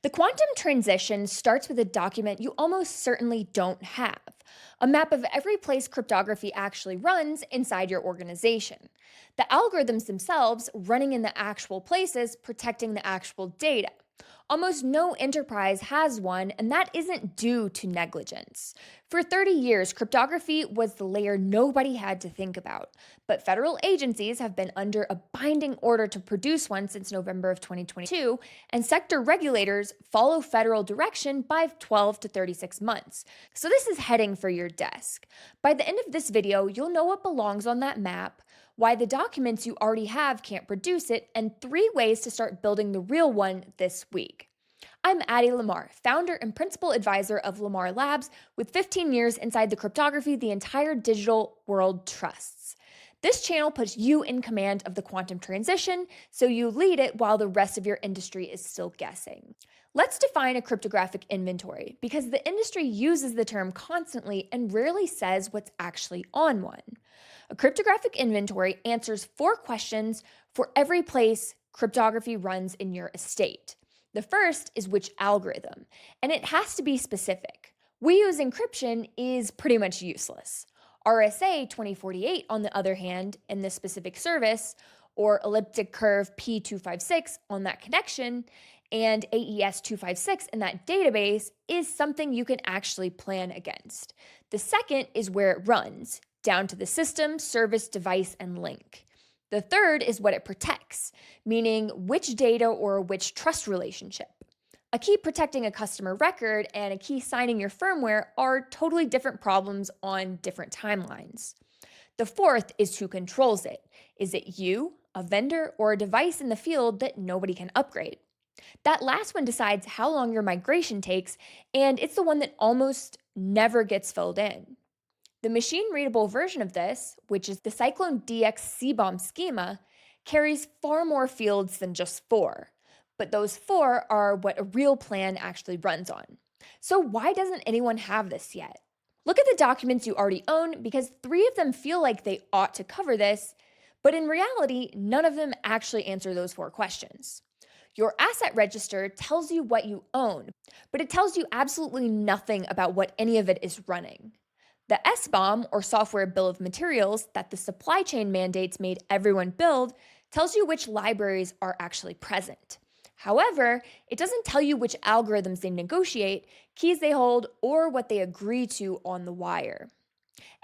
The quantum transition starts with a document you almost certainly don't have, a map of every place cryptography actually runs inside your organization. The algorithms themselves running in the actual places protecting the actual data. Almost no enterprise has one, and that isn't due to negligence. For 30 years, cryptography was the layer nobody had to think about, but federal agencies have been under a binding order to produce one since November of 2022, and sector regulators follow federal direction by 12 to 36 months. So this is heading for your desk. By the end of this video, you'll know what belongs on that map, why the documents you already have can't produce it, and 3 ways to start building the real one this week. I'm Addie Lamar, founder and principal advisor of Lamar Labs, with 15 years inside the cryptography the entire digital world trusts. This channel puts you in command of the quantum transition, so you lead it while the rest of your industry is still guessing. Let's define a cryptographic inventory, because the industry uses the term constantly and rarely says what's actually on one. A cryptographic inventory answers 4 questions for every place cryptography runs in your estate. The first is which algorithm, and it has to be specific. We use encryption is pretty much useless. RSA 2048, on the other hand, in this specific service, or elliptic curve P256 on that connection, and AES 256 in that database is something you can actually plan against. The second is where it runs, down to the system, service, device, and link. The third is what it protects, meaning which data or which trust relationship. A key protecting a customer record and a key signing your firmware are totally different problems on different timelines. The fourth is who controls it. Is it you, a vendor, or a device in the field that nobody can upgrade? That last one decides how long your migration takes, and it's the one that almost never gets filled in. The machine-readable version of this, which is the Cyclone DX SBOM schema, carries far more fields than just 4. But those 4 are what a real plan actually runs on. So why doesn't anyone have this yet? Look at the documents you already own, because 3 of them feel like they ought to cover this, but in reality, none of them actually answer those 4 questions. Your asset register tells you what you own, but it tells you absolutely nothing about what any of it is running. The SBOM, or Software Bill of Materials, that the supply chain mandates made everyone build, tells you which libraries are actually present. However, it doesn't tell you which algorithms they negotiate, keys they hold, or what they agree to on the wire.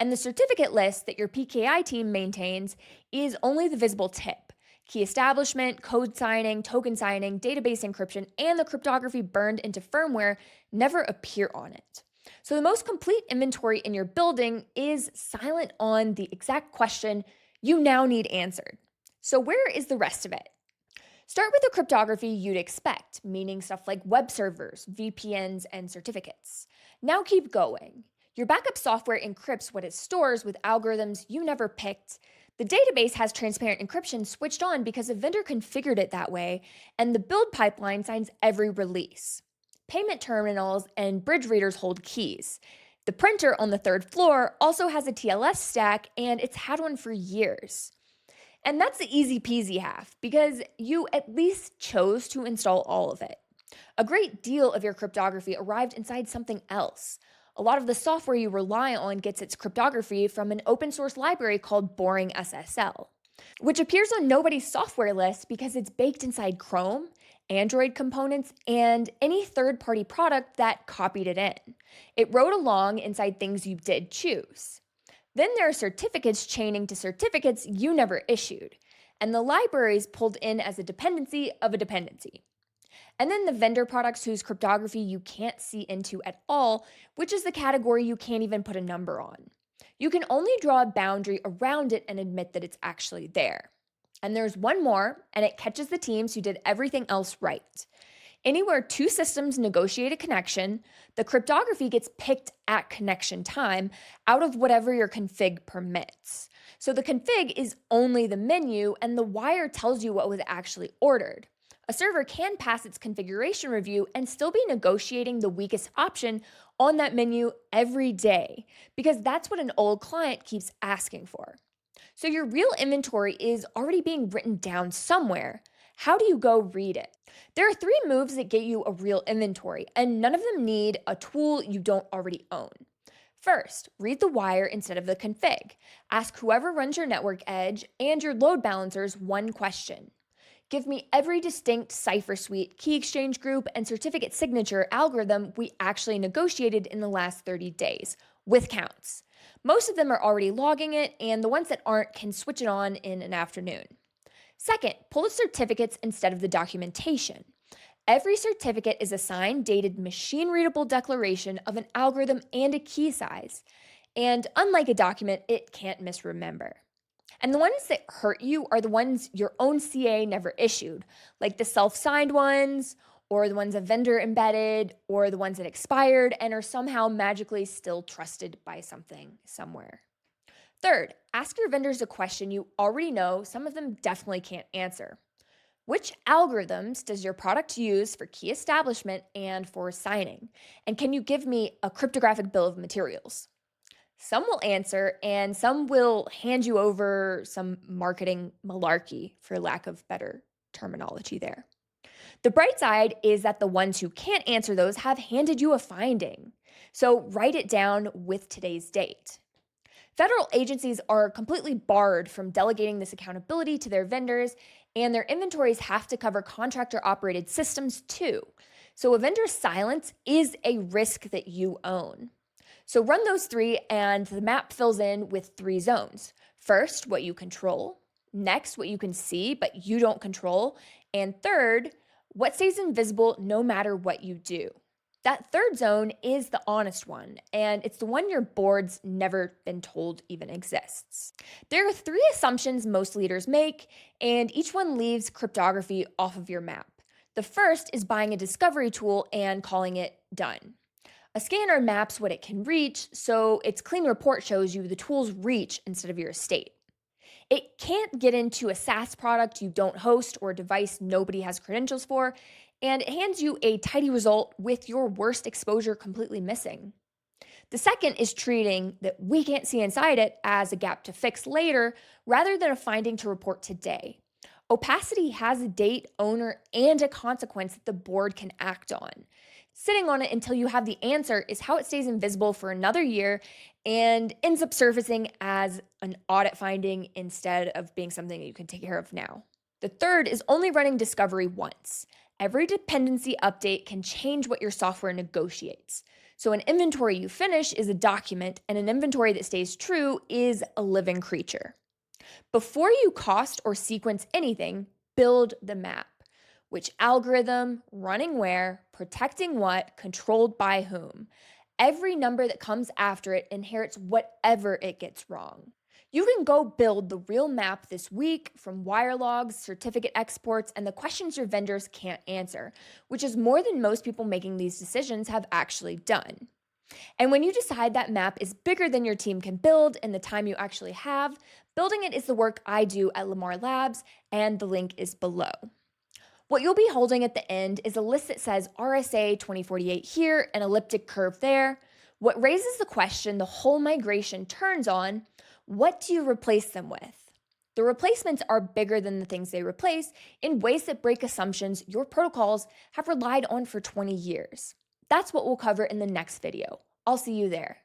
And the certificate list that your PKI team maintains is only the visible tip. Key establishment, code signing, token signing, database encryption, and the cryptography burned into firmware never appear on it. So the most complete inventory in your building is silent on the exact question you now need answered. So where is the rest of it? Start with the cryptography you'd expect, meaning stuff like web servers, VPNs, and certificates. Now keep going. Your backup software encrypts what it stores with algorithms you never picked. The database has transparent encryption switched on because a vendor configured it that way, and the build pipeline signs every release. Payment terminals and bridge readers hold keys. The printer on the 3rd floor also has a TLS stack, and it's had one for years. And that's the easy peasy half, because you at least chose to install all of it. A great deal of your cryptography arrived inside something else. A lot of the software you rely on gets its cryptography from an open source library called Boring SSL, which appears on nobody's software list because it's baked inside Chrome, Android components, and any third-party product that copied it in. It wrote along inside things you did choose. Then there are certificates chaining to certificates you never issued, and the libraries pulled in as a dependency of a dependency. And then the vendor products whose cryptography you can't see into at all, which is the category you can't even put a number on. You can only draw a boundary around it and admit that it's actually there. And there's one more, and it catches the teams who did everything else right. Anywhere 2 systems negotiate a connection, the cryptography gets picked at connection time out of whatever your config permits. So the config is only the menu, and the wire tells you what was actually ordered. A server can pass its configuration review and still be negotiating the weakest option on that menu every day, because that's what an old client keeps asking for. So your real inventory is already being written down somewhere. How do you go read it? There are three moves that get you a real inventory, and none of them need a tool you don't already own. First, read the wire instead of the config. Ask whoever runs your network edge and your load balancers one question. Give me every distinct cipher suite, key exchange group, and certificate signature algorithm we actually negotiated in the last 30 days, with counts. Most of them are already logging it, and the ones that aren't can switch it on in an afternoon. Second, pull the certificates instead of the documentation. Every certificate is a signed, dated, machine readable declaration of an algorithm and a key size. And unlike a document, it can't misremember. And the ones that hurt you are the ones your own CA never issued, like the self signed ones, or the ones a vendor embedded, or the ones that expired and are somehow magically still trusted by something somewhere. Third, ask your vendors a question you already know some of them definitely can't answer. Which algorithms does your product use for key establishment and for signing? And can you give me a cryptographic bill of materials? Some will answer, and some will hand you over some marketing malarkey, for lack of better terminology there. The bright side is that the ones who can't answer those have handed you a finding. So write it down with today's date. Federal agencies are completely barred from delegating this accountability to their vendors, and their inventories have to cover contractor operated systems too. So a vendor's silence is a risk that you own. So run those three, and the map fills in with three zones. First, what you control. Next, what you can see but you don't control. And third, what stays invisible no matter what you do. That third zone is the honest one, and it's the one your board's never been told even exists. There are three assumptions most leaders make, and each one leaves cryptography off of your map. The first is buying a discovery tool and calling it done. A scanner maps what it can reach, so its clean report shows you the tool's reach instead of your estate. It can't get into a SaaS product you don't host or a device nobody has credentials for, and it hands you a tidy result with your worst exposure completely missing. The second is treating that we can't see inside it as a gap to fix later rather than a finding to report today. Opacity has a date, owner, and a consequence that the board can act on. Sitting on it until you have the answer is how it stays invisible for another year and ends up surfacing as an audit finding instead of being something that you can take care of now. The third is only running discovery once. Every dependency update can change what your software negotiates. So an inventory you finish is a document, and an inventory that stays true is a living creature. Before you cost or sequence anything, build the map. Which algorithm, running where, protecting what, controlled by whom. Every number that comes after it inherits whatever it gets wrong. You can go build the real map this week from wire logs, certificate exports, and the questions your vendors can't answer, which is more than most people making these decisions have actually done. And when you decide that map is bigger than your team can build in the time you actually have, building it is the work I do at Lamar Labs, and the link is below. What you'll be holding at the end is a list that says RSA 2048 here, an elliptic curve there. What raises the question the whole migration turns on: what do you replace them with? The replacements are bigger than the things they replace in ways that break assumptions your protocols have relied on for 20 years. That's what we'll cover in the next video. I'll see you there.